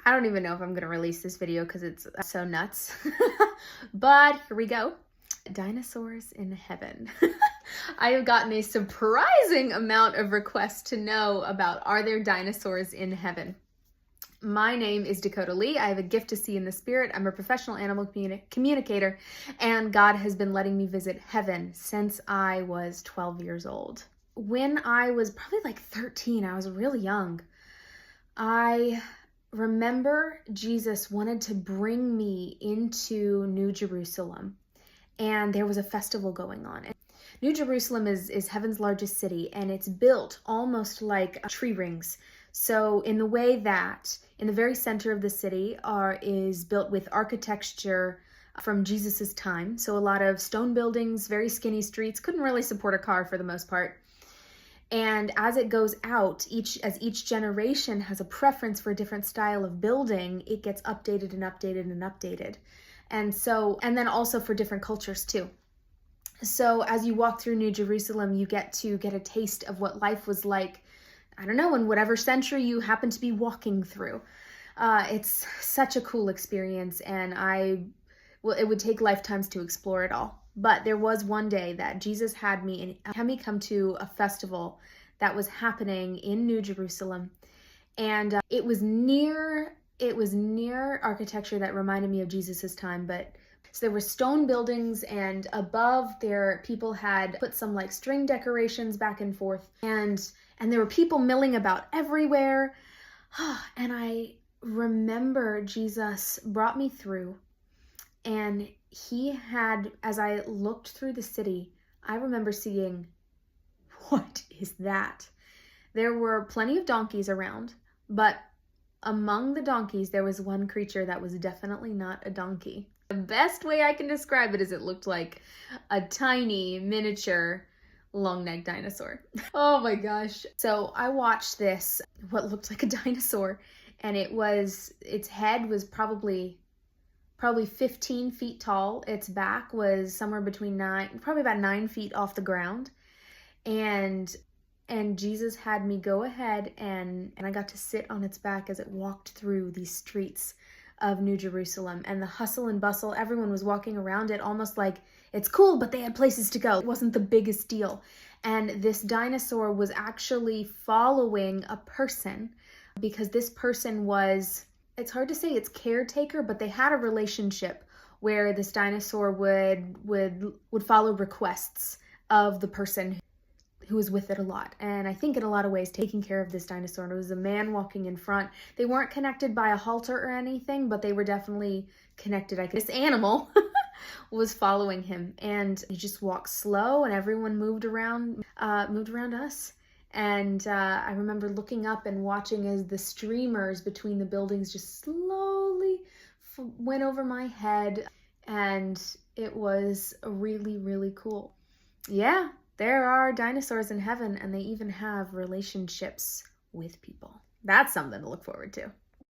I don't even know if I'm going to release this video because it's so nuts. But here we go. Dinosaurs in heaven. I have gotten a surprising amount of requests to know about, are there dinosaurs in heaven? My name is Dakota Lee. I have a gift to see in the spirit. I'm a professional animal communicator, and God has been letting me visit heaven since I was 12 years old. When I was probably like 13, I was really young. I remember Jesus wanted to bring me into New Jerusalem, and there was a festival going on. New Jerusalem is heaven's largest city, and it's built almost like tree rings. So in the way that in the very center of the city is built with architecture from Jesus's time. So a lot of stone buildings, very skinny streets, couldn't really support a car for the most part. And as it goes out, as each generation has a preference for a different style of building, it gets updated and updated and updated. And then also for different cultures too. So as you walk through New Jerusalem, you get to get a taste of what life was like, I don't know, in whatever century you happen to be walking through. It's such a cool experience, and it would take lifetimes to explore it all. But there was one day that Jesus had me come to a festival that was happening in New Jerusalem, and it was near architecture that reminded me of Jesus's time. But so there were stone buildings, and above there, people had put some like string decorations back and forth, and there were people milling about everywhere. And I remember Jesus brought me through, and he had, as I looked through the city, I remember seeing, what is that? There were plenty of donkeys around, but among the donkeys, there was one creature that was definitely not a donkey. The best way I can describe it is it looked like a tiny miniature long-necked dinosaur. Oh my gosh. So I watched this, what looked like a dinosaur, and its head was probably 15 feet tall. Its back was somewhere between probably about 9 feet off the ground. And Jesus had me go ahead and I got to sit on its back as it walked through these streets of New Jerusalem, and the hustle and bustle, everyone was walking around it almost like it's cool, but they had places to go. It wasn't the biggest deal. And this dinosaur was actually following a person, because this person was, it's hard to say it's caretaker, but they had a relationship where this dinosaur would follow requests of the person who was with it a lot. And I think in a lot of ways taking care of this dinosaur. And it was a man walking in front. They weren't connected by a halter or anything, but they were definitely connected. This animal was following him, and he just walked slow, and everyone moved around us. And I remember looking up and watching as the streamers between the buildings just slowly went over my head, and it was really, really cool. Yeah, there are dinosaurs in heaven, and they even have relationships with people. That's something to look forward to.